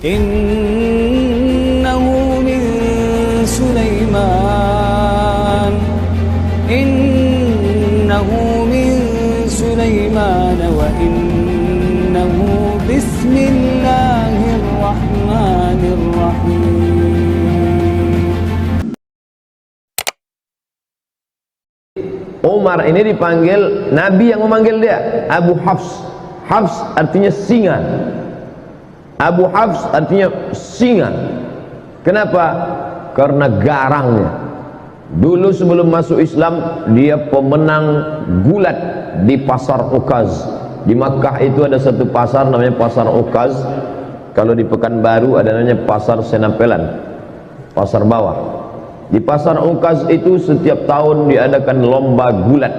Innahu min Sulaiman Innahu min Sulaiman wa innahu bismillahirrahmanirrahim. Umar ini dipanggil, Nabi yang memanggil dia Abu Hafs. Hafs artinya singa. Abu Hafs artinya singa. Kenapa? Karena garangnya. Dulu sebelum masuk Islam, dia pemenang gulat di pasar Ukaz. Di Makkah itu ada satu pasar namanya pasar Ukaz. Kalau di Pekanbaru ada namanya pasar Senapelan, pasar bawah. Di pasar Ukaz itu setiap tahun diadakan lomba gulat.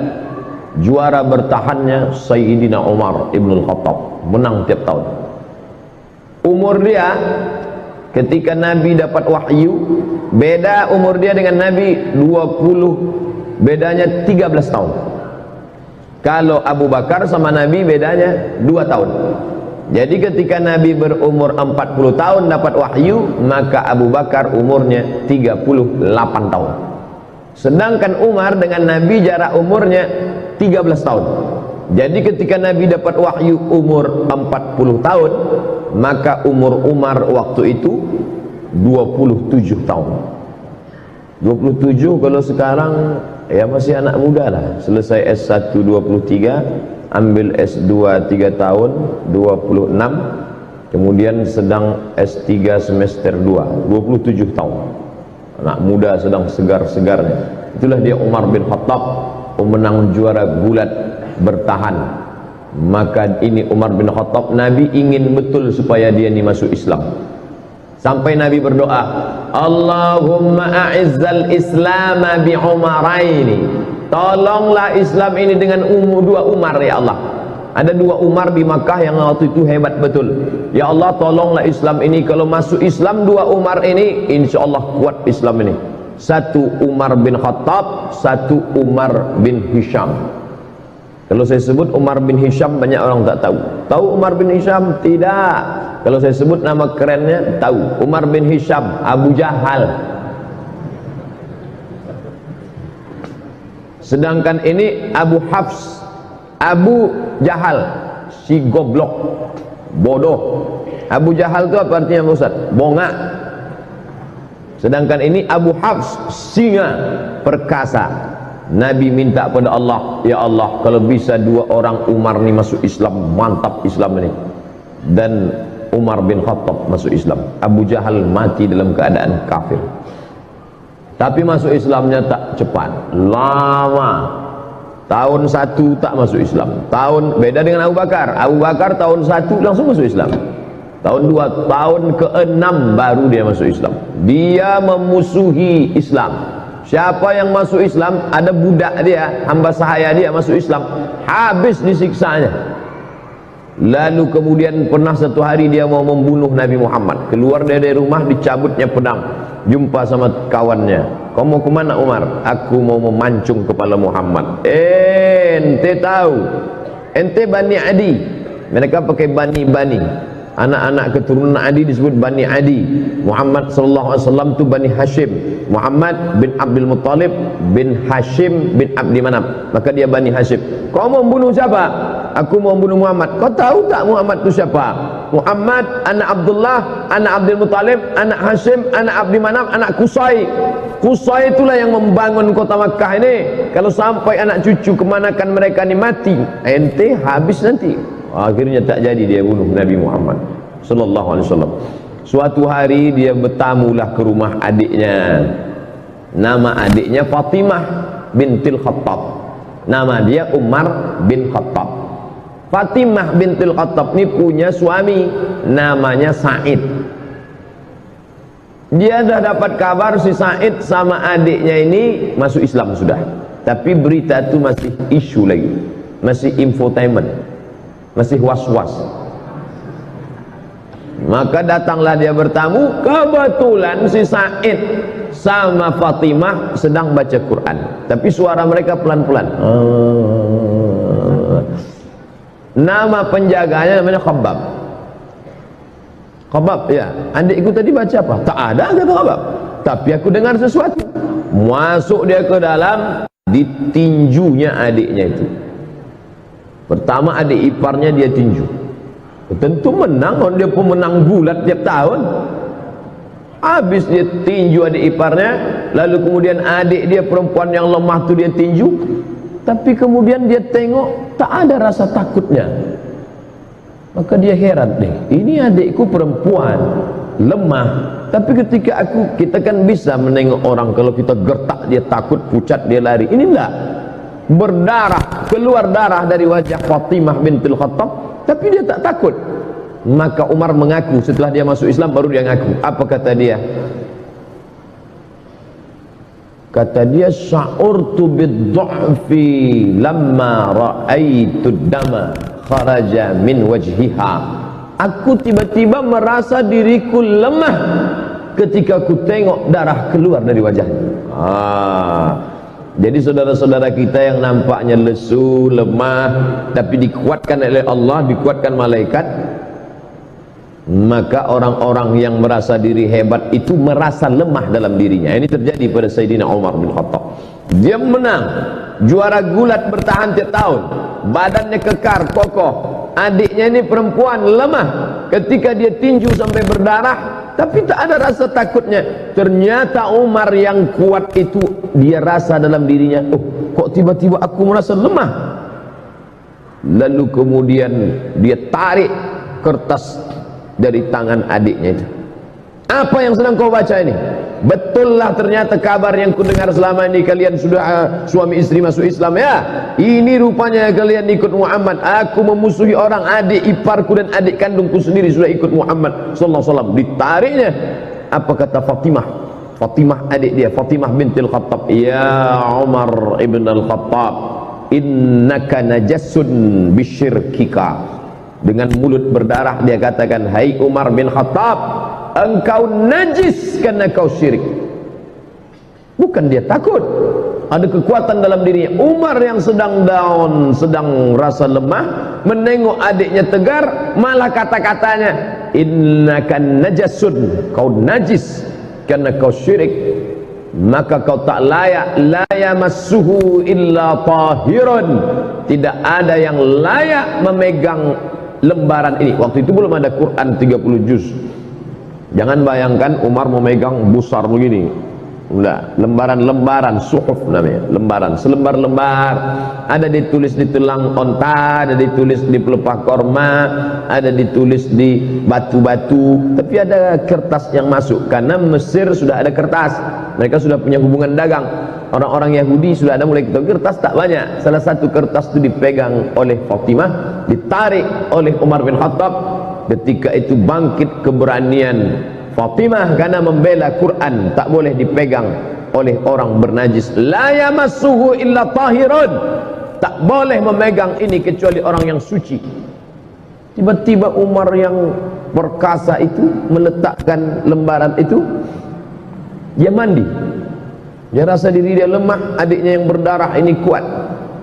Juara bertahannya Sayyidina Umar Ibn Khattab, menang tiap tahun. Umur dia ketika Nabi dapat wahyu, beda umur dia dengan Nabi 20, bedanya 13 tahun. Kalau Abu Bakar sama Nabi bedanya 2 tahun. Jadi ketika Nabi berumur 40 tahun dapat wahyu, maka Abu Bakar umurnya 38 tahun. Sedangkan Umar dengan Nabi jarak umurnya 13 tahun. Jadi ketika Nabi dapat wahyu umur 40 tahun, maka umur Umar waktu itu 27 tahun. 27 kalau sekarang ya masih anak muda lah. Selesai S1 23, ambil S2 3 tahun 26, kemudian sedang S3 semester 2 27 tahun. Anak muda sedang segar-segarnya. Itulah dia Umar bin Khattab, pemenang juara gulat bertahan. Maka ini Umar bin Khattab, Nabi ingin betul supaya dia ini masuk Islam. Sampai Nabi berdoa, Allahumma a'izzal Islam bi Umaraini. Tolonglah Islam ini dengan dua Umar ya Allah. Ada 2 Umar di Makkah yang waktu itu hebat betul. Ya Allah, tolonglah Islam ini, kalau masuk Islam 2 Umar ini, insya Allah kuat Islam ini. 1 Umar bin Khattab, 1 Umar bin Hisham. Kalau saya sebut Umar bin Hisham, banyak orang tak tahu. Tahu Umar bin Hisham? Tidak. Kalau saya sebut nama kerennya, tahu. Umar bin Hisham, Abu Jahal. Sedangkan ini Abu Hafs, Abu Jahal, si goblok, bodoh. Abu Jahal itu apa artinya Ustaz? Bongak. Sedangkan ini Abu Hafs, singa, perkasa. Nabi minta pada Allah, ya Allah, kalau bisa 2 orang Umar ini masuk Islam, mantap Islam ini. Dan Umar bin Khattab masuk Islam. Abu Jahal mati dalam keadaan kafir. Tapi masuk Islamnya tak cepat, lama. Tahun 1 tak masuk Islam. Tahun beda dengan Abu Bakar. Abu Bakar tahun 1 langsung masuk Islam. Tahun 2, tahun ke-6 baru dia masuk Islam. Dia memusuhi Islam. Siapa yang masuk Islam, ada budak dia, hamba sahaya dia masuk Islam, habis disiksanya. Lalu kemudian pernah satu hari dia mau membunuh Nabi Muhammad. Keluar dari rumah, dicabutnya pedang. Jumpa sama kawannya. Kau mau kemana Umar? Aku mau memancung kepala Muhammad. Ente tahu, ente Bani Adi. Mereka pakai Bani. Anak-anak keturunan Adi disebut Bani Adi. Muhammad sallallahu alaihi wasallam itu Bani Hashim. Muhammad bin Abdul Muttalib bin Hashim bin Abdi Manaf. Maka dia Bani Hashim. Kau mau bunuh siapa? Aku mau bunuh Muhammad. Kau tahu tak Muhammad itu siapa? Muhammad anak Abdullah, anak Abdul Muttalib, anak Hashim, anak Abdi Manaf, anak Qusay. Qusay itulah yang membangun kota Makkah ini. Kalau sampai anak cucu kemanakan mereka ini mati, ente habis nanti. Akhirnya tak jadi dia bunuh Nabi Muhammad sallallahu alaihi wasallam. Suatu hari dia bertamulah ke rumah adiknya. Nama adiknya Fatimah bintil Khattab. Nama dia Umar bin Khattab. Fatimah bintil Khattab ini punya suami namanya Said. Dia dah dapat kabar si Said sama adiknya ini masuk Islam sudah. Tapi berita itu masih isu lagi. Masih infotainment. Masih was-was. Maka datanglah dia bertamu. Kebetulan si Said sama Fatimah sedang baca Quran, tapi suara mereka pelan-pelan. Nama penjaganya namanya Khabbab. Khabab, ya, adikku tadi baca apa? Tak ada, kata Khabab. Tapi aku dengar sesuatu. Masuk dia ke dalam, ditinjunya adiknya itu. Pertama adik iparnya dia tinju. Tentu menang, dia pemenang bulat tiap tahun. Habis dia tinju adik iparnya, lalu kemudian adik dia perempuan yang lemah tu dia tinju. Tapi kemudian dia tengok tak ada rasa takutnya. Maka dia heran nih, ini adikku perempuan lemah, tapi ketika kita kan bisa menengok orang, kalau kita gertak dia takut, pucat dia lari. Ini enggak, berdarah, keluar darah dari wajah Fatimah bintul Khattab, tapi dia tak takut. Maka Umar mengaku, setelah dia masuk Islam baru dia ngaku. Apa kata dia? Kata dia, sya'urtu bid-du'fi lamma ra'aitu dama kharaja min wajhiha. Aku tiba-tiba merasa diriku lemah ketika aku tengok darah keluar dari wajahnya. Jadi saudara-saudara kita yang nampaknya lesu, lemah, tapi dikuatkan oleh Allah, dikuatkan malaikat, maka orang-orang yang merasa diri hebat itu merasa lemah dalam dirinya. Ini terjadi pada Sayyidina Umar bin Khattab. Dia menang, juara gulat, bertahan tiap tahun, badannya kekar, kokoh. Adiknya ini perempuan, lemah. Ketika dia tinju sampai berdarah, tapi tak ada rasa takutnya. Ternyata Umar yang kuat itu, dia rasa dalam dirinya, oh, kok tiba-tiba aku merasa lemah. Lalu kemudian dia tarik kertas dari tangan adiknya itu. Apa yang sedang kau baca ini? Betullah ternyata kabar yang kudengar selama ini, kalian sudah suami istri masuk Islam, ya. Ini rupanya kalian ikut Muhammad. Aku memusuhi orang, adik iparku dan adik kandungku sendiri sudah ikut Muhammad sallallahu alaihi wasallam. Ditariknya. Apa kata Fatimah? Fatimah adik dia, Fatimah bintil Khattab, ya Umar ibn al-Khattab, innaka najasun bisyirkika. Dengan mulut berdarah dia katakan, hai Umar bin Khattab, engkau najis karena kau syirik. Bukan dia takut, ada kekuatan dalam dirinya. Umar yang sedang down, sedang rasa lemah, menengok adiknya tegar, malah kata-katanya, innaka najasun, kau najis karena kau syirik, maka kau tak layak, la yamassuhu illa tahirun, tidak ada yang layak memegang lembaran ini. Waktu itu belum ada Quran 30 juz. Jangan bayangkan Umar memegang besar begini. Enggak, lembaran-lembaran, suhuf namanya, lembaran, selembar-lembar. Ada ditulis di tulang onta, ada ditulis di pelepah korma, ada ditulis di batu-batu. Tapi ada kertas yang masuk, karena Mesir sudah ada kertas, mereka sudah punya hubungan dagang. Orang-orang Yahudi sudah ada mulai kita, kertas tak banyak. Salah satu kertas itu dipegang oleh Fatimah, ditarik oleh Umar bin Khattab. Ketika itu bangkit keberanian Fatimah karena membela Quran, tak boleh dipegang oleh orang bernajis. La yamassuhu illa tahirun, tak boleh memegang ini kecuali orang yang suci. Tiba-tiba Umar yang perkasa itu meletakkan lembaran itu, dia mandi. Dia rasa diri dia lemah, adiknya yang berdarah ini kuat.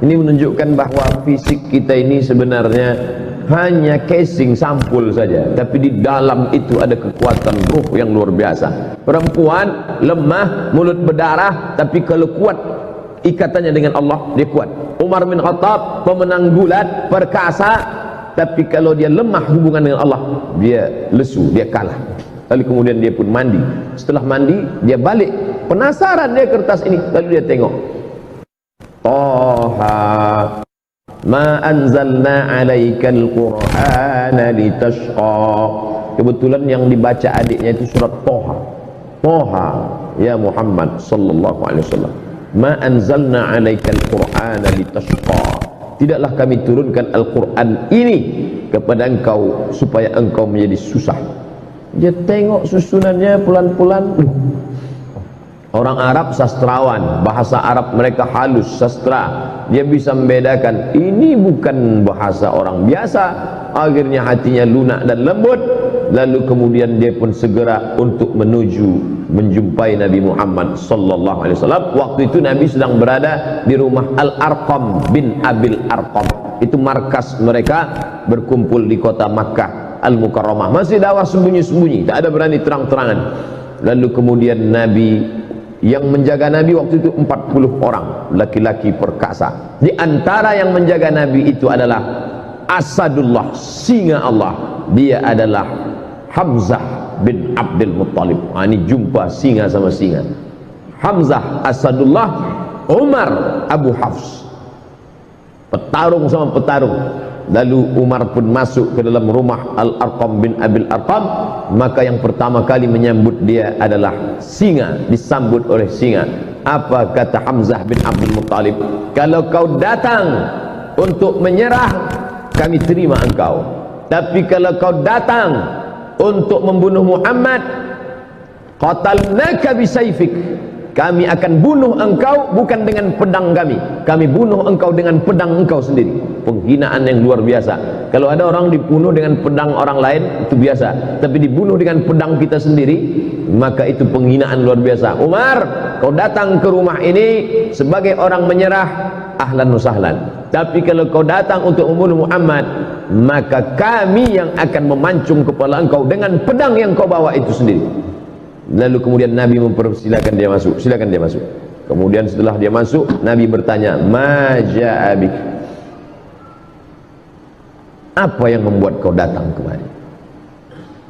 Ini menunjukkan bahwa fisik kita ini sebenarnya hanya casing, sampul saja, tapi di dalam itu ada kekuatan ruh yang luar biasa. Perempuan lemah, mulut berdarah, tapi kalau kuat ikatannya dengan Allah, dia kuat. Umar bin Khattab pemenang gulat, perkasa, tapi kalau dia lemah hubungan dengan Allah, dia lesu, dia kalah. Lalu kemudian dia pun mandi. Setelah mandi dia balik, penasaran dia kertas ini, lalu dia tengok, Taha ma anzalna alaikal qur'ana litashqa. Kebetulan yang dibaca adiknya itu surat Taha. Taha ya Muhammad sallallahu alaihi wasallam, ma anzalna alaikal qur'ana litashqa. Tidaklah kami turunkan Al-Quran ini kepada engkau supaya engkau menjadi susah. Dia tengok susunannya pelan-pelan. Orang Arab sastrawan, bahasa Arab mereka halus, sastra. Dia bisa membedakan ini bukan bahasa orang biasa. Akhirnya hatinya lunak dan lembut. Lalu kemudian dia pun segera untuk menuju menjumpai Nabi Muhammad sallallahu alaihi wasallam. Waktu itu Nabi sedang berada di rumah Al-Arqam bin Abil Arqam. Itu markas mereka berkumpul di kota Makkah. Al-Mukarramah, masih dakwah sembunyi-sembunyi, tak ada berani terang-terangan. Lalu kemudian Nabi, yang menjaga Nabi waktu itu 40 orang laki-laki perkasa. Di antara yang menjaga Nabi itu adalah Asadullah, singa Allah. Dia adalah Hamzah bin Abdul Muttalib. Ini jumpa singa sama singa. Hamzah Asadullah, Umar Abu Hafs, petarung sama petarung. Lalu Umar pun masuk ke dalam rumah Al-Arqam bin Abil Arqam. Maka yang pertama kali menyambut dia adalah singa, disambut oleh singa. Apa kata Hamzah bin Abdul Muttalib? Kalau kau datang untuk menyerah, kami terima engkau. Tapi kalau kau datang untuk membunuh Muhammad, qatalnaka bisayfik, kami akan bunuh engkau bukan dengan pedang kami, kami bunuh engkau dengan pedang engkau sendiri. Penghinaan yang luar biasa. Kalau ada orang dibunuh dengan pedang orang lain itu biasa, tapi dibunuh dengan pedang kita sendiri, maka itu penghinaan luar biasa. Umar, kau datang ke rumah ini sebagai orang menyerah, ahlan wa sahlan. Tapi kalau kau datang untuk membunuh Muhammad, maka kami yang akan memancung kepala engkau dengan pedang yang kau bawa itu sendiri. Lalu kemudian Nabi mempersilakan dia masuk. Silakan dia masuk. Kemudian setelah dia masuk, Nabi bertanya, "Ma ja'a bik?" Apa yang membuat kau datang kemari?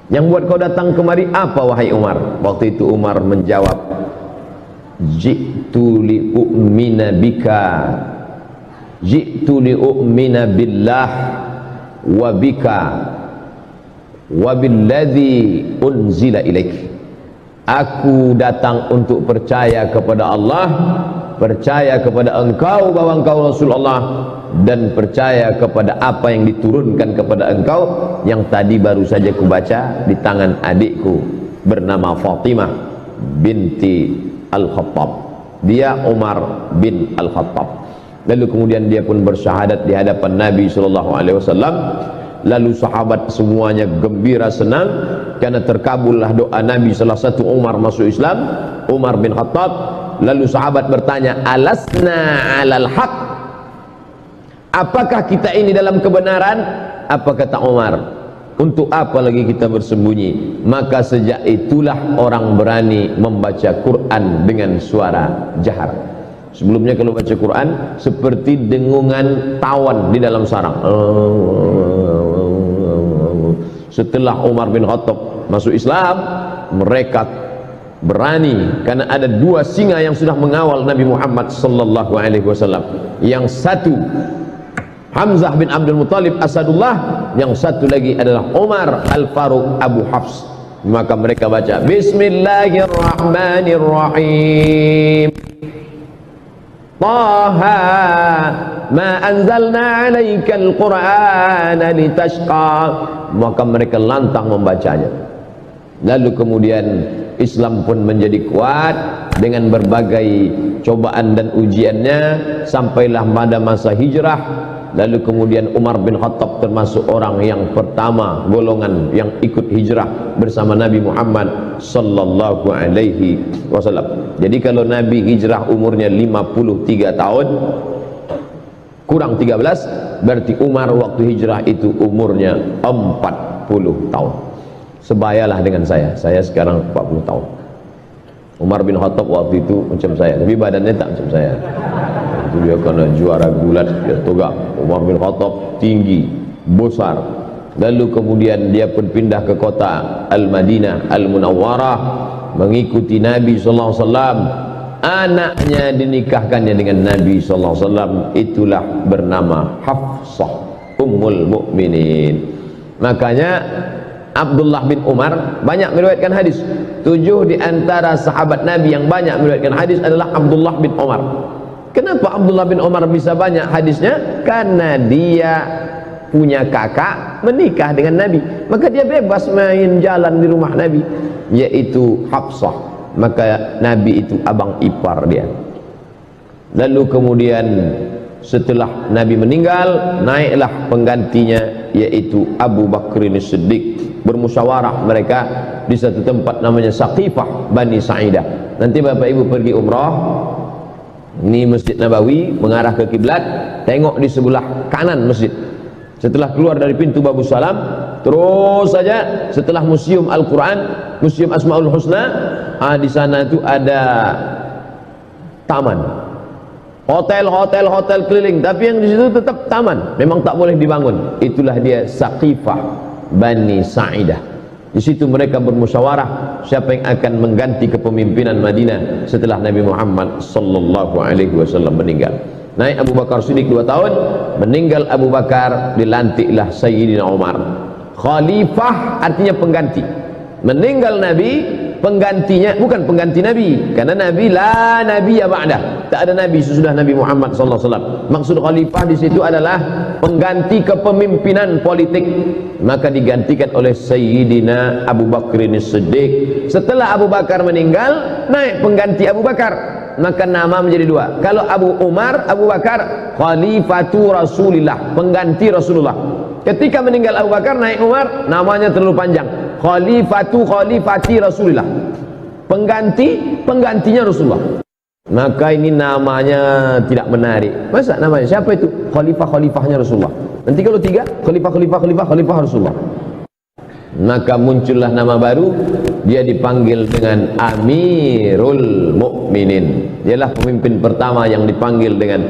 Yang membuat kau datang kemari apa, wahai Umar? Waktu itu Umar menjawab, "Ji'tu li u'mina bika, ji'tu li u'mina billah wa bika wa billadzi unzila ilaik." Aku datang untuk percaya kepada Allah, percaya kepada engkau bahwa engkau Rasulullah, dan percaya kepada apa yang diturunkan kepada engkau, yang tadi baru saja kubaca di tangan adikku bernama Fatimah binti Al-Khattab. Dia Umar bin Al-Khattab. Lalu kemudian dia pun bersyahadat di hadapan Nabi SAW. Lalu sahabat semuanya gembira, senang, karena terkabullah doa Nabi. Salah satu Umar masuk Islam, Umar bin Khattab. Lalu sahabat bertanya, "Alasna alal haq?" Apakah kita ini dalam kebenaran? Apa kata Umar? Untuk apa lagi kita bersembunyi? Maka sejak itulah orang berani membaca Quran dengan suara jahar. Sebelumnya kalau baca Quran seperti dengungan tawon di dalam sarang. Setelah Umar bin Khattab masuk Islam, mereka berani karena ada dua singa yang sudah mengawal Nabi Muhammad sallallahu alaihi wasallam. Yang satu Hamzah bin Abdul Muttalib Asadullah, yang satu lagi adalah Umar Al-Faruq Abu Hafs. Maka mereka baca Bismillahirrahmanirrahim, Taha ma anzalna alaikal qur'ana litashqa. Maka mereka lantang membacanya. Lalu kemudian Islam pun menjadi kuat dengan berbagai cobaan dan ujiannya, sampailah pada masa hijrah. Lalu kemudian Umar bin Khattab termasuk orang yang pertama golongan yang ikut hijrah bersama Nabi Muhammad sallallahu alaihi wasallam. Jadi kalau Nabi hijrah umurnya 53 tahun kurang 13, berarti Umar waktu hijrah itu umurnya 40 tahun. Sebayalah dengan saya sekarang 40 tahun. Umar bin Khattab waktu itu macam saya, tapi badannya tak macam saya. Itu dia kena juara gulat, dia tegak. Umar bin Khattab tinggi, besar. Lalu kemudian dia pun pindah ke kota Al-Madinah Al-Munawwarah, mengikuti Nabi sallallahu alaihi wasallam. Anaknya dinikahkannya dengan Nabi sallallahu alaihi wasallam, itulah bernama Hafsah Ummul Mukminin. Makanya Abdullah bin Umar banyak meriwayatkan hadis. 7 di antara sahabat Nabi yang banyak meriwayatkan hadis adalah Abdullah bin Umar. Kenapa Abdullah bin Umar bisa banyak hadisnya? Karena dia punya kakak menikah dengan Nabi, maka dia bebas main jalan di rumah Nabi, yaitu Hafsah. Maka Nabi itu abang ipar dia. Lalu kemudian setelah Nabi meninggal, naiklah penggantinya, yaitu Abu Bakrin Siddiq. Bermusyawarah mereka di satu tempat namanya Saqifah Bani Sa'idah. Nanti Bapak Ibu pergi umrah, ini Masjid Nabawi mengarah ke kiblat, tengok di sebelah kanan masjid. Setelah keluar dari pintu Babus Salam, Terus saja setelah museum Al-Quran, museum Asmaul Husna, di sana itu ada taman, hotel keliling, tapi yang di situ tetap taman, memang tak boleh dibangun. Itulah dia Saqifah Bani Sa'idah. Di situ mereka bermusyawarah siapa yang akan mengganti kepemimpinan Madinah setelah Nabi Muhammad sallallahu alaihi wasallam meninggal. Naik Abu Bakar Siddiq 2 tahun, meninggal Abu Bakar, dilantiklah Sayyidina Umar. Khalifah artinya pengganti. Meninggal Nabi, penggantinya bukan pengganti Nabi, karena Nabi la nabiyya ba'dah, tak ada Nabi sesudah Nabi Muhammad sallallahu alaihi wasallam. Maksud khalifah di situ adalah pengganti kepemimpinan politik, maka digantikan oleh Sayyidina Abu Bakar As-Siddiq. Setelah Abu Bakar meninggal, naik pengganti Abu Bakar, maka nama menjadi dua. Kalau Abu Umar, Abu Bakar, Khalifatu Rasulillah, pengganti Rasulullah. Ketika meninggal Abu Bakar, naik Umar, namanya terlalu panjang, Khalifati Rasulillah, penggantinya Rasulullah. Maka ini namanya tidak menarik. Masa namanya siapa itu? Khalifahnya Rasulullah. Nanti kalau tiga, Khalifah Rasulullah. Maka muncullah nama baru, dia dipanggil dengan Amirul Mukminin. Dialah pemimpin pertama yang dipanggil dengan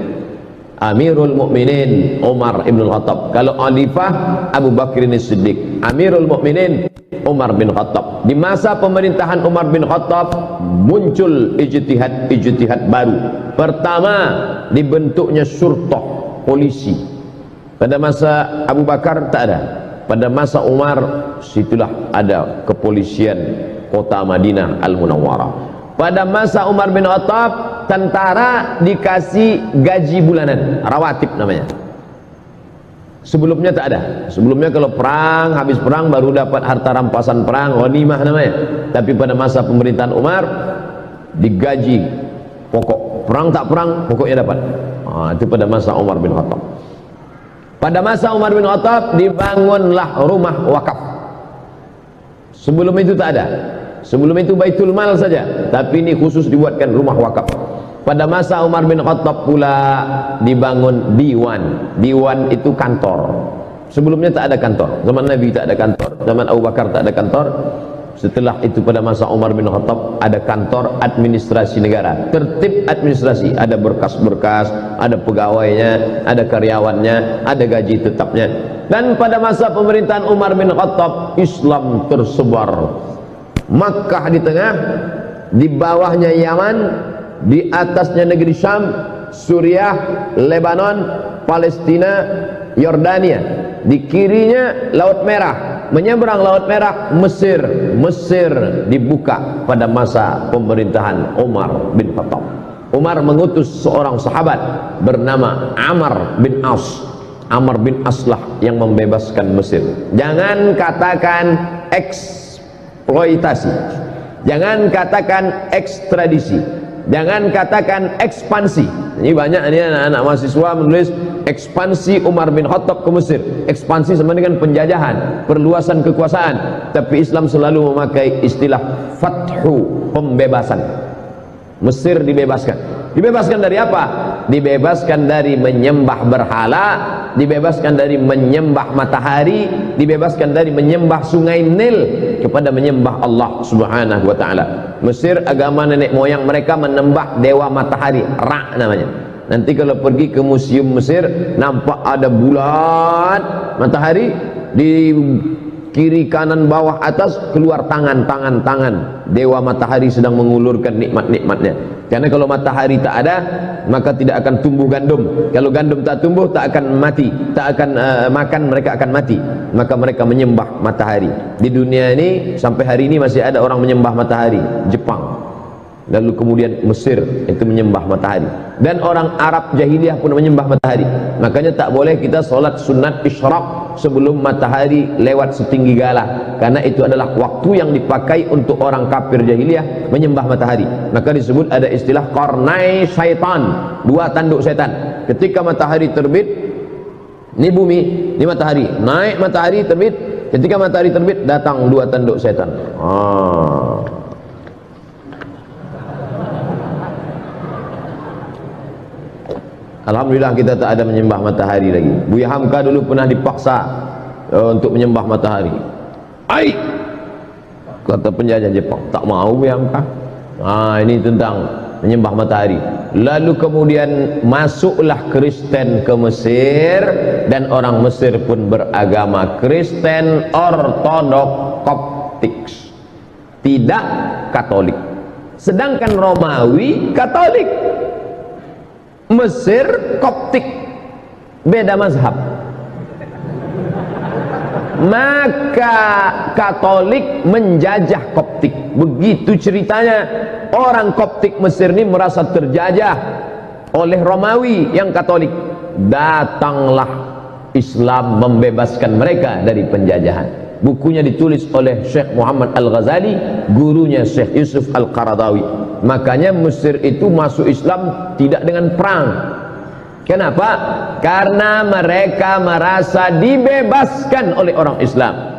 Amirul Mukminin, Umar ibn Khattab. Kalau Khalifah, Abu Bakr As-Siddiq. Amirul Mukminin, Umar bin Khattab. Di masa pemerintahan Umar bin Khattab muncul ijtihad baru. Pertama, dibentuknya syurtah, polisi. Pada masa Abu Bakar tak ada. Pada masa Umar, situlah ada kepolisian kota Madinah Al-Munawwarah. Pada masa Umar bin Khattab, tentara dikasih gaji bulanan, rawatib namanya. Sebelumnya tak ada. Sebelumnya kalau perang, habis perang baru dapat harta rampasan perang, ghanimah namanya. Tapi pada masa pemerintahan Umar, digaji pokok. Perang tak perang, pokoknya dapat. Itu pada masa Umar bin Khattab. Pada masa Umar bin Khattab dibangunlah rumah wakaf. Sebelum itu tak ada. Sebelum itu Baitul Mal saja, tapi ini khusus dibuatkan rumah wakaf. Pada masa Umar bin Khattab pula dibangun diwan. Diwan itu kantor. Sebelumnya tak ada kantor. Zaman Nabi tak ada kantor. Zaman Abu Bakar tak ada kantor. Setelah itu pada masa Umar bin Khattab ada kantor administrasi negara. Tertib administrasi, ada berkas-berkas, ada pegawainya, ada karyawannya, ada gaji tetapnya. Dan pada masa pemerintahan Umar bin Khattab, Islam tersebar. Makkah di tengah, di bawahnya Yaman, di atasnya negeri Syam, Suriah, Lebanon, Palestina, Yordania. Di kirinya Laut Merah, menyeberang Laut Merah Mesir. Mesir dibuka pada masa pemerintahan Umar bin Khattab. Umar mengutus seorang sahabat bernama Amr bin As. Amr bin Aslah yang membebaskan Mesir. Jangan katakan eksploitasi, jangan katakan ekstradisi, jangan katakan ekspansi. Ini banyak ini anak-anak mahasiswa menulis ekspansi Umar bin Khattab ke Mesir. Ekspansi sama dengan penjajahan, perluasan kekuasaan. Tapi Islam selalu memakai istilah fathu, pembebasan. Mesir dibebaskan. Dibebaskan dari apa? Dibebaskan dari menyembah berhala, dibebaskan dari menyembah matahari, dibebaskan dari menyembah sungai Nil kepada menyembah Allah Subhanahu wa taala. Mesir agama nenek moyang mereka menyembah dewa matahari, Ra namanya. Nanti kalau pergi ke museum Mesir, nampak ada bulat matahari, di kiri kanan bawah atas keluar tangan dewa matahari sedang mengulurkan nikmat-nikmatnya. Karena kalau matahari tak ada, maka tidak akan tumbuh gandum. Kalau gandum tak tumbuh, tak akan mati, tak akan makan, mereka akan mati. Maka mereka menyembah matahari. Di dunia ini sampai hari ini masih ada orang menyembah matahari. Jepang, lalu kemudian Mesir itu menyembah matahari, dan orang Arab jahiliyah pun menyembah matahari. Makanya tak boleh kita solat sunat isyraq sebelum matahari lewat setinggi gala, karena itu adalah waktu yang dipakai untuk orang kafir jahiliyah menyembah matahari. Maka disebut ada istilah qarnai syaitan, dua tanduk setan. Ketika matahari terbit, ini bumi, ini matahari, naik matahari terbit. Ketika matahari terbit, datang dua tanduk setan. Alhamdulillah kita tak ada menyembah matahari lagi. Buya Hamka dulu pernah dipaksa untuk menyembah matahari. Ai, kata penjajah Jepang, tak mau biarkan. Nah, ini tentang menyembah matahari. Lalu kemudian masuklah Kristen ke Mesir, dan orang Mesir pun beragama Kristen Ortodok Koptik, tidak Katolik. Sedangkan Romawi Katolik, Mesir Koptik, beda mazhab. Maka Katolik menjajah Koptik. Begitu ceritanya. Orang Koptik Mesir ini merasa terjajah oleh Romawi yang Katolik. Datanglah Islam membebaskan mereka dari penjajahan. Bukunya ditulis oleh Syekh Muhammad Al-Ghazali, gurunya Syekh Yusuf Al-Qaradawi. Makanya Mesir itu masuk Islam tidak dengan perang. Kenapa? Karena mereka merasa dibebaskan oleh orang Islam.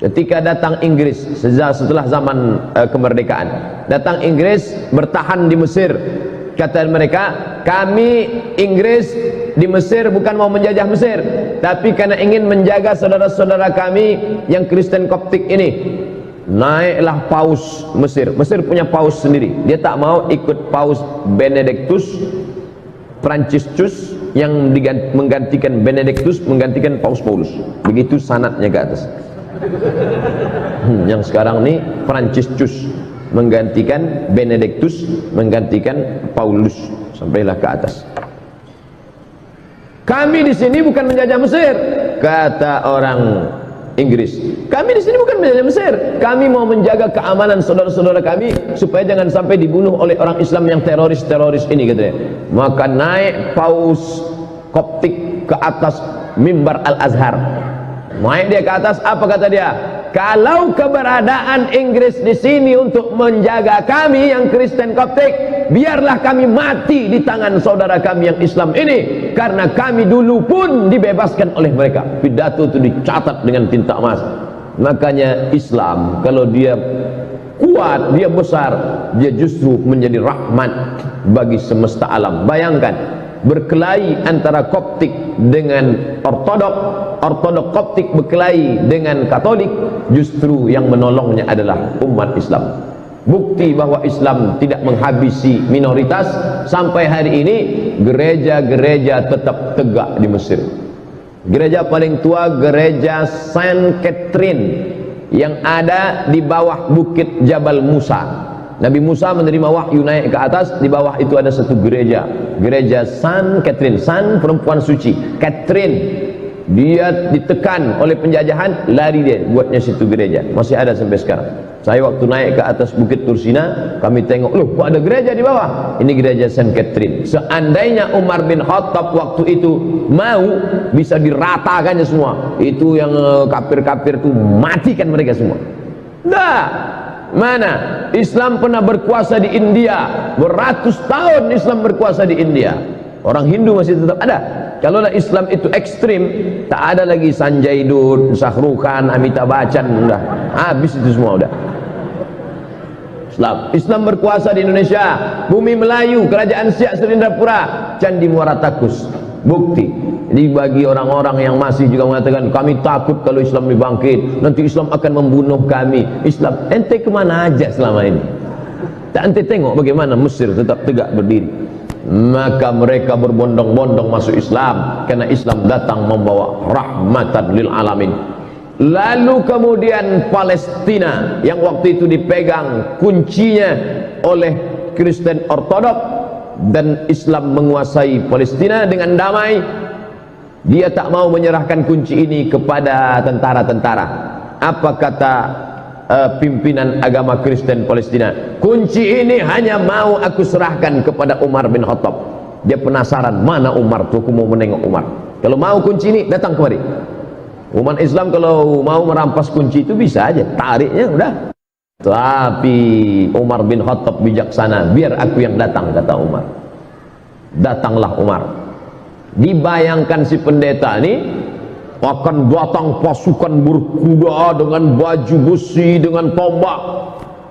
Ketika datang Inggris setelah zaman kemerdekaan, datang Inggris bertahan di Mesir. Kata mereka, kami Inggris di Mesir bukan mau menjajah Mesir, tapi karena ingin menjaga saudara-saudara kami yang Kristen Koptik ini. Naiklah paus Mesir. Mesir punya paus sendiri. Dia tak mau ikut paus Benedictus Franciscus yang menggantikan Benedictus, menggantikan Paus Paulus. Begitu sanadnya ke atas. Yang sekarang ini Franciscus menggantikan Benedictus, menggantikan Paulus, sampailah ke atas. Kami di sini bukan menjajah Mesir, kata orang Inggris. Kami di sini bukan menjajah Mesir. Kami mau menjaga keamanan saudara-saudara kami supaya jangan sampai dibunuh oleh orang Islam yang teroris-teroris ini, katanya. Maka naik paus Koptik ke atas mimbar Al-Azhar. Naik dia ke atas, apa kata dia? Kalau keberadaan Inggris di sini untuk menjaga kami yang Kristen Koptik, biarlah kami mati di tangan saudara kami yang Islam ini, karena kami dulu pun dibebaskan oleh mereka. Pidato itu dicatat dengan tinta emas. Makanya Islam kalau dia kuat, dia besar, dia justru menjadi rahmat bagi semesta alam. Bayangkan berkelahi antara Koptik dengan Ortodok, Ortodok Koptik berkelahi dengan Katolik, justru yang menolongnya adalah umat Islam. Bukti bahwa Islam tidak menghabisi minoritas. Sampai hari ini gereja-gereja tetap tegak di Mesir. Gereja paling tua, gereja Saint Catherine yang ada di bawah bukit Jabal Musa. Nabi Musa menerima wahyu naik ke atas, di bawah itu ada satu gereja, gereja Saint Catherine, Saint perempuan suci, Catherine. Dia ditekan oleh penjajahan, lari dia, buatnya situ gereja, masih ada sampai sekarang. Saya waktu naik ke atas bukit Tursina, kami tengok, loh kok ada gereja di bawah? Ini gereja Saint Catherine. Seandainya Umar bin Khattab waktu itu mau, bisa diratakannya semua. Itu yang kafir-kafir itu, matikan mereka semua. Dah. Mana? Islam pernah berkuasa di India, beratus tahun Islam berkuasa di India. Orang Hindu masih tetap ada. Kalaulah Islam itu ekstrim, tak ada lagi Sanjay Dutt, Shahrukh Khan, Amitabh Bachchan, udah habis itu semua udah. Islam berkuasa di Indonesia, bumi Melayu, kerajaan Siak Serindrapura, Candi Muara Takus. Bukti. Jadi bagi orang-orang yang masih juga mengatakan kami takut kalau Islam dibangkit, nanti Islam akan membunuh kami. Islam, ente kemana aja selama ini? Tak ente tengok bagaimana Mesir tetap tegak berdiri. Maka mereka berbondong-bondong masuk Islam, karena Islam datang membawa rahmatan lil alamin. Lalu kemudian Palestina yang waktu itu dipegang kuncinya oleh Kristen Ortodok, dan Islam menguasai Palestina dengan damai. Dia tak mau menyerahkan kunci ini kepada tentara-tentara. Apa kata pimpinan agama Kristen Palestina? Kunci ini hanya mau aku serahkan kepada Umar bin Khattab. Dia penasaran, mana Umar tuh, aku mau menengok Umar. Kalau mau kunci ini, datang kemari. Umat Islam kalau mau merampas kunci itu bisa aja, tariknya udah. Tapi Umar bin Khattab bijaksana, biar aku yang datang, kata Umar. Datanglah Umar. Dibayangkan si pendeta ini akan datang pasukan berkuda dengan baju besi, dengan tombak.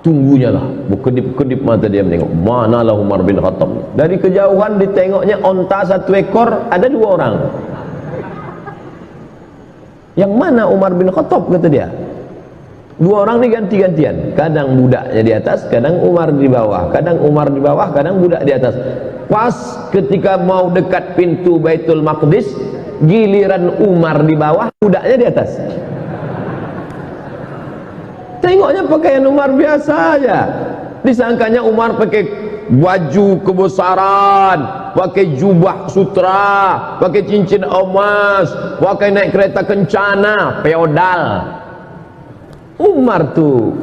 Tunggunya lah, berkedip-kedip mata dia menengok, manalah Umar bin Khattab. Dari kejauhan ditengoknya onta satu ekor, ada dua orang. Yang mana Umar bin Khattab, kata dia. Dua orang ini ganti-gantian, kadang budaknya di atas, kadang Umar di bawah, kadang Umar di bawah, kadang budak di atas. Pas ketika mau dekat pintu Baitul Maqdis, giliran Umar di bawah, budaknya di atas. Tengoknya pakaian Umar biasa aja, disangkanya Umar pakai baju kebesaran, pakai jubah sutra, pakai cincin emas, pakai naik kereta kencana, feodal. Umar tuh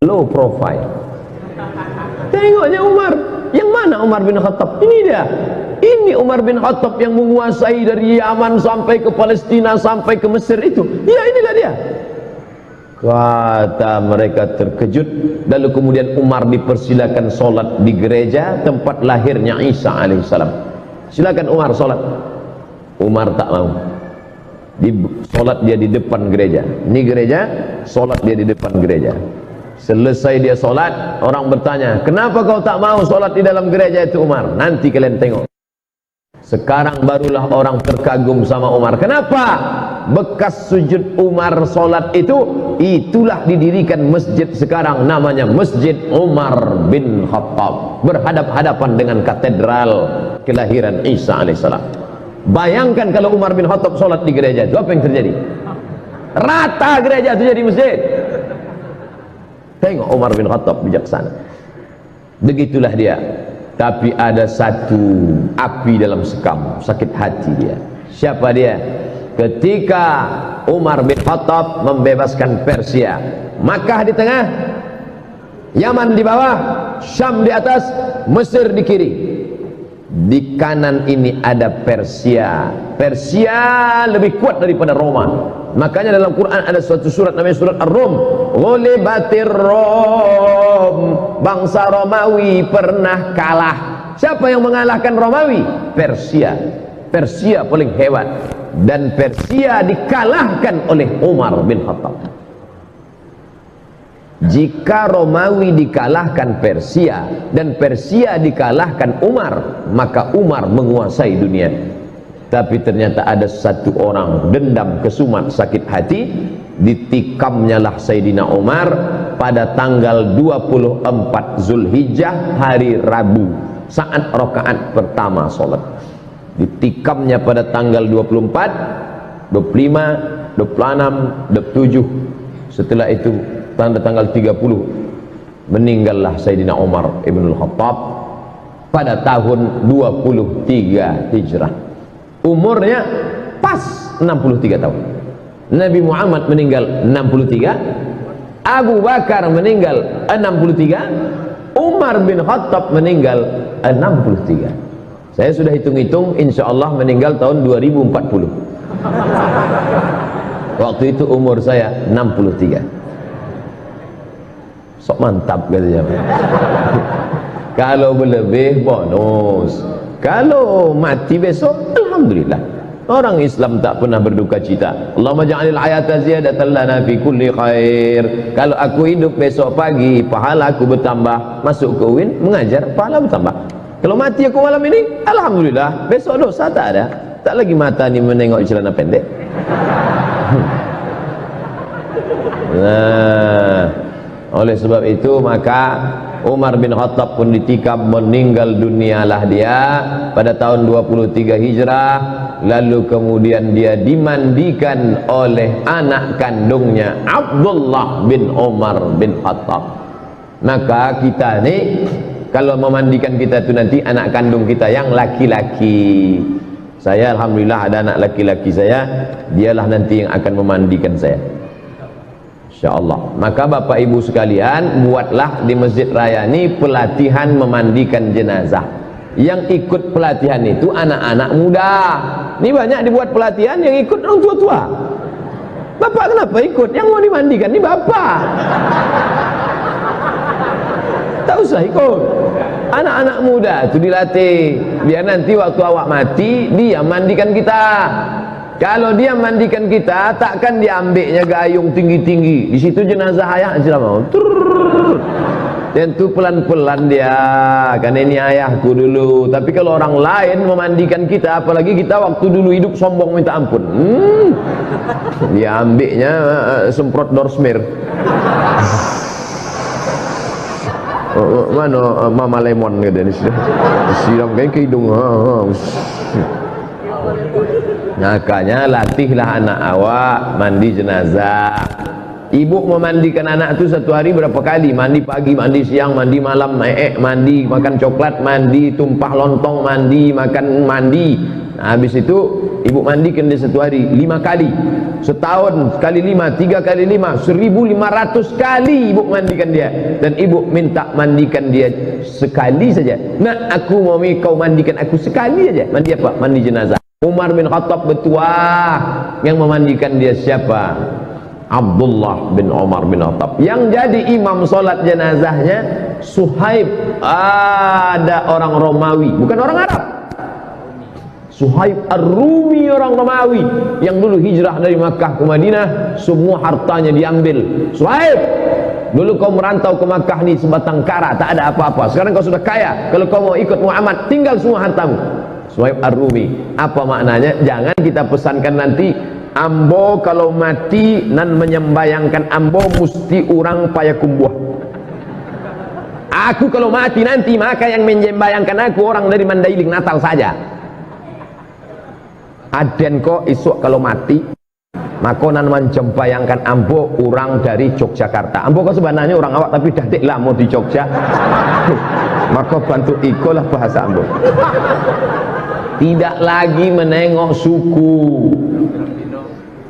low profile. Tengoknya Umar, yang mana Umar bin Khattab? Ini dia. Ini Umar bin Khattab yang menguasai dari Yaman sampai ke Palestina, sampai ke Mesir itu. Ya, inilah dia. Kata mereka terkejut. Lalu kemudian Umar dipersilakan solat di gereja tempat lahirnya Isa alaihissalam. Silakan Umar solat. Umar tak mau. Solat dia di depan gereja. Ini gereja, solat dia di depan gereja. Selesai dia solat, orang bertanya, kenapa kau tak mau solat di dalam gereja itu Umar? Nanti kalian tengok. Sekarang barulah orang terkagum sama Umar. Kenapa? Bekas sujud Umar solat itu, itulah didirikan masjid sekarang, namanya Masjid Umar bin Khattab, berhadap-hadapan dengan katedral kelahiran Isa alaihissalam. Bayangkan kalau Umar bin Khattab solat di gereja itu, apa yang terjadi? Rata gereja itu jadi masjid. Tengok Umar bin Khattab bijaksana. Begitulah dia. Tapi ada satu api dalam sekam, sakit hati dia. Siapa dia? Ketika Umar bin Khattab membebaskan Persia, Makkah di tengah, Yaman di bawah, Syam di atas, Mesir di kiri. Di kanan ini ada Persia. Persia lebih kuat daripada Roma. Makanya dalam Quran ada suatu surat namanya surat Ar-Rum. Ghulibatir Rom, bangsa Romawi pernah kalah. Siapa yang mengalahkan Romawi? Persia. Persia paling hebat, dan Persia dikalahkan oleh Umar bin Khattab. Jika Romawi dikalahkan Persia dan Persia dikalahkan Umar, maka Umar menguasai dunia. Tapi ternyata ada satu orang dendam, kesumat, sakit hati, ditikamnya lah Sayyidina Umar pada tanggal 24 Zulhijjah, hari Rabu, saat rakaat pertama solat. Ditikamnya pada tanggal 24, 25, 26, 27. Setelah itu tanggal 30 meninggallah Sayyidina Umar ibn Khattab pada tahun 23 Hijrah. Umurnya pas 63 tahun. Nabi Muhammad meninggal 63, Abu Bakar meninggal 63, Umar bin Khattab meninggal 63. Saya sudah hitung-hitung, insya Allah meninggal tahun 2040. Waktu itu umur saya 63. Sok mantap katanya. Kalau berlebih bonus, kalau mati besok alhamdulillah. Orang Islam tak pernah berduka cita. Allahumma ja'alil hayata ziyadatan lana fi kulli khair. Kalau aku hidup besok pagi, pahala aku bertambah, masuk ke UIN mengajar, pahala bertambah. Kalau mati aku malam ini, alhamdulillah, besok dosa tak ada. Tak lagi mata ni menengok celana pendek. Nah, oleh sebab itu maka Umar bin Khattab pun ditikam, meninggal dunialah dia pada tahun 23 Hijrah. Lalu kemudian dia dimandikan oleh anak kandungnya Abdullah bin Umar bin Khattab. Maka kita ni kalau memandikan kita itu nanti anak kandung kita yang laki-laki. Saya alhamdulillah ada anak laki-laki saya, dialah nanti yang akan memandikan saya, insyaallah. Maka Bapak Ibu sekalian, buatlah di Masjid Raya ini pelatihan memandikan jenazah. Yang ikut pelatihan itu anak-anak muda. Ini banyak dibuat pelatihan yang ikut orang tua-tua. Bapak kenapa ikut? Yang mau dimandikan ini bapak. Tak usah ikut. Anak-anak muda itu dilatih, biar nanti waktu awak mati dia mandikan kita. Kalau dia mandikan kita, takkan diambilnya gayung tinggi-tinggi. Di situ jenazah ayah mau tentu pelan-pelan dia, kan ini ayahku dulu. Tapi kalau orang lain memandikan kita, apalagi kita waktu dulu hidup sombong minta ampun, dia ambilnya semprot dorsmir. Mana Mama Lemon katanya, siram kayak ke hidung. Makanya latihlah anak awak mandi jenazah. Ibu memandikan anak itu satu hari berapa kali? Mandi pagi, mandi siang, mandi malam, mandi, makan coklat, mandi, tumpah lontong, mandi, makan, mandi. Nah, habis itu ibu mandikan dia satu hari 5 kali. Setahun kali 5, 3 kali 5, 1500 kali ibu mandikan dia. Dan ibu minta mandikan dia sekali saja. Nah, aku mau kau mandikan aku sekali saja. Mandi apa? Mandi jenazah. Umar bin Khattab bertuah, yang memandikan dia siapa? Abdullah bin Umar bin Khattab. Yang jadi imam solat jenazahnya Suhaib. Ada orang Romawi, bukan orang Arab. Suhaib Ar-Rumi, orang Romawi yang dulu hijrah dari Makkah ke Madinah, semua hartanya diambil. Suhaib, dulu kau merantau ke Makkah ni sebatang kara, tak ada apa-apa. Sekarang kau sudah kaya, kalau kau mau ikut Muhammad, tinggal semua hartamu. Suhaib Ar-Rumi. Apa maknanya? Jangan kita pesankan nanti ambo kalau mati nan menyembayangkan ambo mesti orang payakumbuh. Aku kalau mati nanti maka yang menyembayangkan aku orang dari Mandailing Natal saja. Aden kok isuk kalau mati maka nan menyembayangkan ambo orang dari Yogyakarta. Ambo kok sebenarnya orang awak tapi dadik lah mau di Jogja. Maka bantu ikolah bahasa ambo. Tidak lagi menengok suku.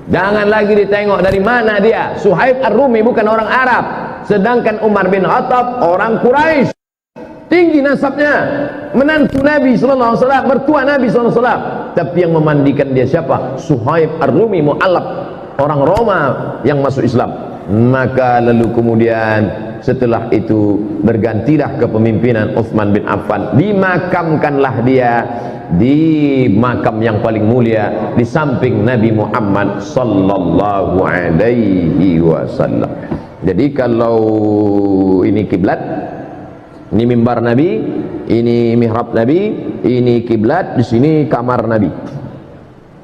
Jangan lagi ditengok dari mana dia. Suhaib Ar-Rumi bukan orang Arab. Sedangkan Umar bin Khattab orang Quraisy. Tinggi nasabnya, menantu Nabi sallallahu alaihi wasallam, mertua Nabi sallallahu alaihi wasallam. Tapi yang memandikan dia siapa? Suhaib Ar-Rumi, mu'allab, orang Roma yang masuk Islam. Maka lalu kemudian setelah itu bergantilah kepemimpinan Utsman bin Affan. Dimakamkanlah dia di makam yang paling mulia di samping Nabi Muhammad sallallahu alaihi wasallam. Jadi kalau ini kiblat, ini mimbar Nabi, ini mihrab Nabi, ini kiblat, di sini kamar Nabi.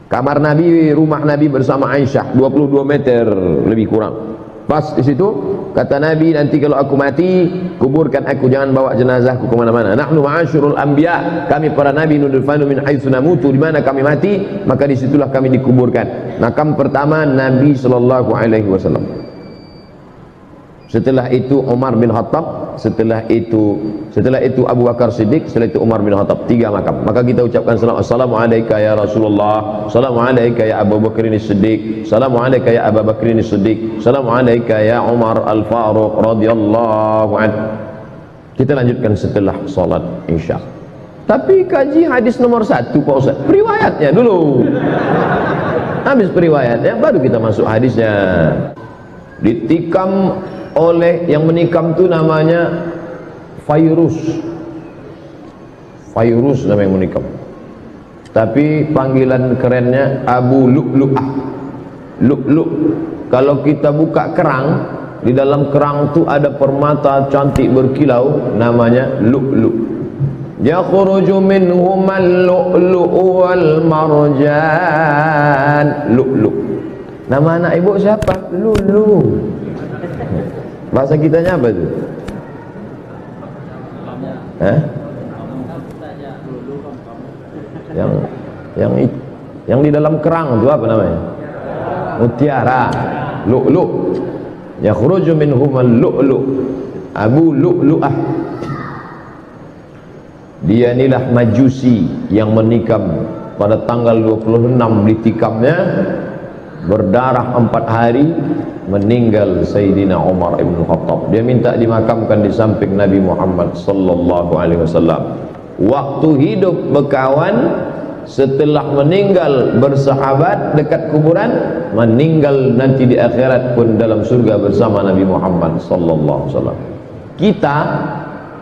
Kamar Nabi, rumah Nabi bersama Aisyah 22 meter lebih kurang. Pas di situ kata Nabi, nanti kalau aku mati kuburkan aku, jangan bawa jenazahku kemana-mana. Nahnu ma'asyurul anbiya, kami para nabi nudfanu min haitsu namutu, di mana kami mati maka disitulah kami dikuburkan. Makam pertama Nabi sallallahu alaihi wasallam. Setelah itu Umar bin Khattab, setelah itu Abu Bakar Siddiq, setelah itu Umar bin Khattab. 3 makam. Maka kita ucapkan salam, assalamu alayka ya Rasulullah, assalamu alayka ya Abu Bakar Siddiq, assalamu alayka ya Abu Bakar Siddiq, assalamu alayka ya Umar Al-Faruq radhiyallahu anhu. Kita lanjutkan setelah salat Isya. Tapi kaji hadis nomor 1 Pak Ustaz, periwayatnya dulu. Habis periwayatnya baru kita masuk hadisnya. Ditikam oleh yang menikam itu namanya Fayrus. Fayrus nama yang menikam. Tapi panggilan kerennya Abu Lu'lu'ah. Lu'lu'. Kalau kita buka kerang, di dalam kerang itu ada permata cantik berkilau, namanya lu'lu'. Yakhruju minhumal lu'lu'u wal marjan. Lu'lu'. Nama anak ibu siapa? Lulu. Bahasa kitanya apa itu? Yang di dalam kerang itu apa namanya? Mutiara. Lu'lu'. Yakhruju minhumal lu'lu'. Abu Lu'lu'ah. Dia inilah Majusi yang menikam pada tanggal 26 ditikamnya, berdarah 4 hari, meninggal Sayyidina Umar ibn Khattab. Dia minta dimakamkan di samping Nabi Muhammad sallallahu alaihi wasallam. Waktu hidup berkawan, setelah meninggal bersahabat dekat kuburan, meninggal nanti di akhirat pun dalam surga bersama Nabi Muhammad sallallahu alaihi wasallam. Kita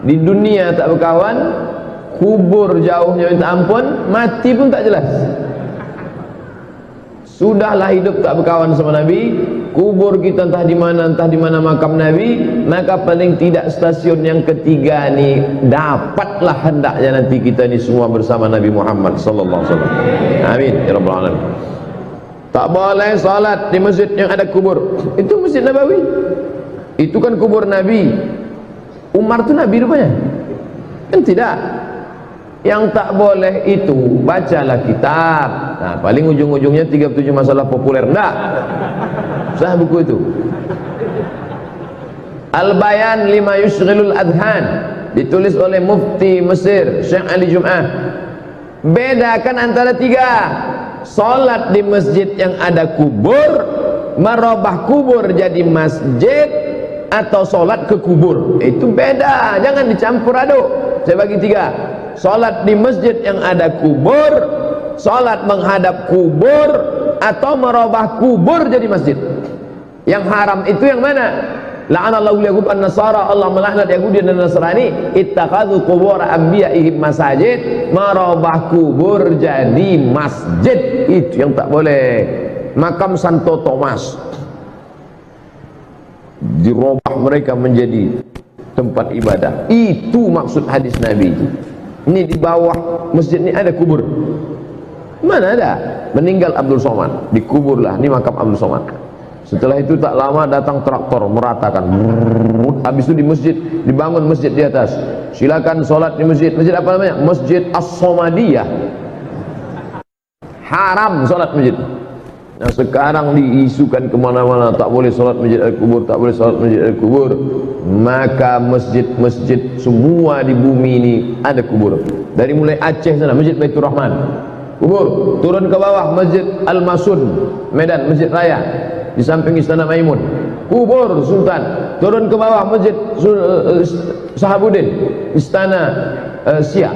di dunia tak berkawan, kubur jauhnya minta ampun, mati pun tak jelas. Sudahlah hidup tak berkawan sama Nabi, kubur kita entah di mana makam Nabi, maka paling tidak stasiun yang ketiga ni dapatlah hendaknya nanti kita ni semua bersama Nabi Muhammad sallallahu alaihi wasallam. Amin ya rabbal alamin. Tak boleh salat di masjid yang ada kubur. Itu Masjid Nabawi. Itu kan kubur Nabi. Umar tu Nabi rupanya? Kan tidak. Yang tak boleh itu bacalah kitab. Nah, paling ujung-ujungnya 37 masalah populer. Enggak. Sah buku itu. Al-Bayan lima yushghilul adhan, ditulis oleh Mufti Mesir Syekh Ali Jum'ah. Bedakan antara tiga: salat di masjid yang ada kubur, merubah kubur jadi masjid, atau salat ke kubur. Itu beda, jangan dicampur aduk. Saya bagi tiga: salat di masjid yang ada kubur, salat menghadap kubur, atau merubah kubur jadi masjid. Yang haram itu yang mana? La'anallahu yahud an-nasara, Allah melaknat Yahudi dan Nasrani, ittakhadhu qubur anbiya'ihim masajid, merubah kubur jadi masjid. Itu yang tak boleh. Makam Santo Thomas dirubah mereka menjadi tempat ibadah. Itu maksud hadis Nabi itu. Ini di bawah masjid ini ada kubur. Mana ada? Meninggal Abdul Somad, dikuburlah. Ini makam Abdul Somad. Setelah itu tak lama datang traktor meratakan. Habis itu di masjid dibangun masjid di atas. Silakan sholat di masjid. Masjid apa namanya? Masjid As-Somadiyah. Haram sholat masjid. Nah, sekarang diisukan kemana-mana, tak boleh sholat masjid al-kubur, tak boleh sholat masjid al-kubur. Maka masjid-masjid semua di bumi ini ada kubur. Dari mulai Aceh sana, Masjid Baitur Rahman, kubur. Turun ke bawah, Masjid Al-Masun, Medan, Masjid Raya, di samping Istana Maimun, kubur Sultan. Turun ke bawah, Masjid Sahabuddin, Istana Siak,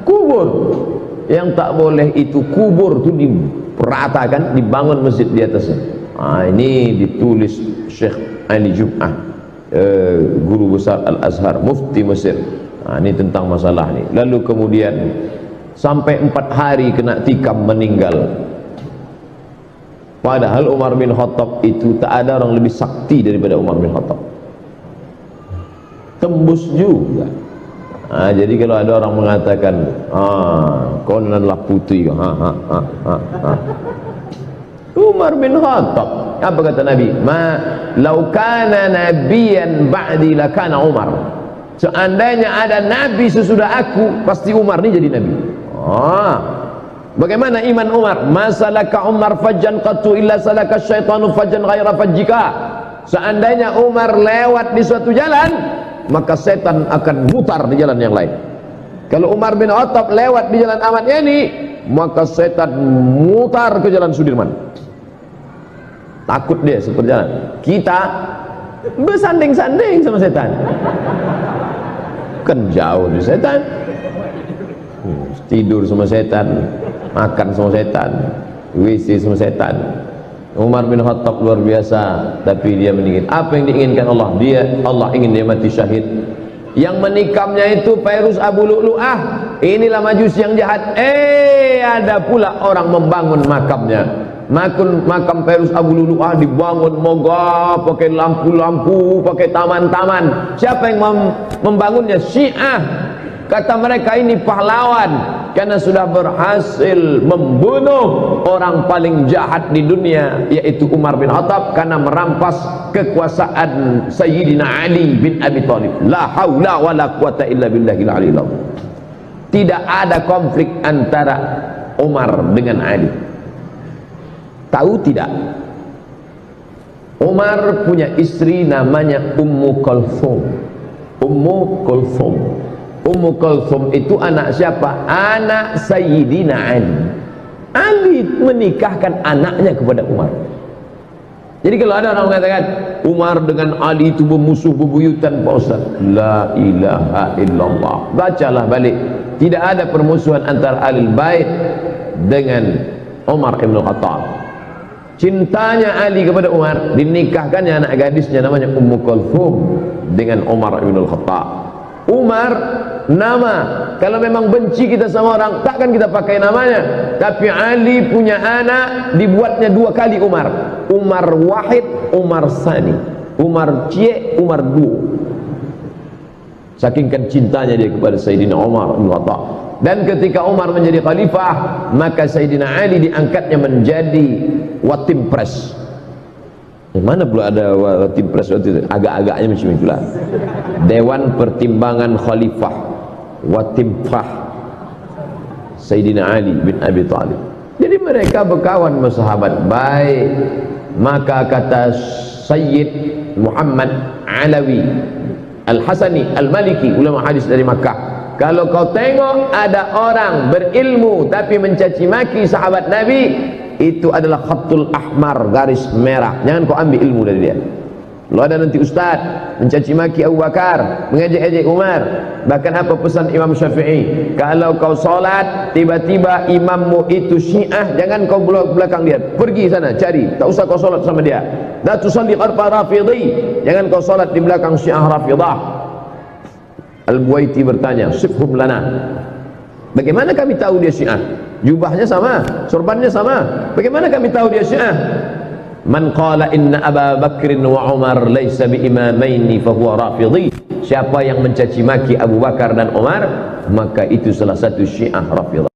kubur. Yang tak boleh itu kubur itu diperatakan, dibangun masjid di atasnya. Ini ditulis Syekh Ali Jum'ah, guru besar Al-Azhar, Mufti Mesir. Ini tentang masalah ini. Lalu kemudian sampai 4 hari kena tikam meninggal. Padahal Umar bin Khattab itu tak ada orang lebih sakti daripada Umar bin Khattab. Tembus juga. Jadi kalau ada orang mengatakan, kononlah putih, Umar bin Khattab. Apa kata Nabi? Lau kana nabiyan ba'di lakana Umar. Seandainya ada nabi sesudah aku, pasti Umar ini jadi nabi. Bagaimana iman Umar? Masalaka Umar fajjan qattu illa salaka syaitanu fajjan ghaira fajjika. Seandainya Umar lewat di suatu jalan, maka setan akan mutar di jalan yang lain. Kalau Umar bin Khattab lewat di jalan Ahmad Yani, maka setan mutar ke jalan Sudirman. Takut dia seperjalan. Kita bersanding-sanding sama setan. Kan jauh dari setan. Tidur sama setan, makan sama setan, WC sama setan. Umar bin Khattab luar biasa, tapi dia meninggal. Apa yang diinginkan Allah? Allah ingin dia mati syahid. Yang menikamnya itu Fairuz Abu Lu'lu'ah. Inilah Majus yang jahat. Ada pula orang membangun makamnya. Makam Fairuz Abu Lu'lu'ah dibangun megah, pakai lampu-lampu, pakai taman-taman. Siapa yang membangunnya? Syiah. Kata mereka ini pahlawan karena sudah berhasil membunuh orang paling jahat di dunia, yaitu Umar bin Khattab, karena merampas kekuasaan Sayyidina Ali bin Abi Thalib. La haula wala quwata illa billahil aliyil azim. Tidak ada konflik antara Umar dengan Ali. Tahu tidak? Umar punya istri namanya Ummu Kulthum. Ummu Kulthum. Ummu Kulthum itu anak siapa? Anak Sayyidina Ali. Ali menikahkan anaknya kepada Umar. Jadi kalau ada orang mengatakan Umar dengan Ali itu bermusuh bebuyutan, Pak Ustaz, la ilaha illallah. Bacalah balik. Tidak ada permusuhan antara Ahlul Bait dengan Umar bin Khattab. Cintanya Ali kepada Umar, dinikahkannya anak gadisnya namanya Ummu Kulthum dengan Umar bin Khattab. Umar nama. Kalau memang benci kita sama orang, takkan kita pakai namanya. Tapi Ali punya anak, dibuatnya 2 kali Umar. Umar Wahid, Umar Sani. Umar Cie, Umar Duo. Saking kan cintanya dia kepada Sayyidina Umar bin Khattab. Dan ketika Umar menjadi khalifah, maka Sayyidina Ali diangkatnya menjadi Watim Pres. Mana pula ada Watim Pres waktu itu? Agak-agaknya macam itulah. Dewan Pertimbangan Khalifah Watim Prah Sayyidina Ali bin Abi Thalib. Jadi mereka berkawan sahabat baik. Maka kata Sayyid Muhammad Alawi Al-Hasani Al-Maliki, ulama hadis dari Makkah, kalau kau tengok ada orang berilmu tapi mencaci maki sahabat Nabi, itu adalah khatul ahmar, garis merah. Jangan kau ambil ilmu dari dia. Kalau ada nanti ustaz mencaci maki Abu Bakar, mengejek-ejek Umar, bahkan apa pesan Imam Syafi'i, kalau kau solat tiba-tiba imammu itu Syiah, jangan kau belakang dia, pergi sana cari, tak usah kau solat sama dia. La tusalli khalfa Rafidhi, jangan kau solat di belakang Syiah Rafidah. Al-Buaiti bertanya, sifhum lana, bagaimana kami tahu dia Syiah? Jubahnya sama, sorbannya sama, bagaimana kami tahu dia Syiah? Man qala inna Aba Bakrin wa Umar laysa bi imamaini fahuwa Rafidhi. Siapa yang mencaci maki Abu Bakar dan Umar, maka itu salah satu Syiah Rafidah.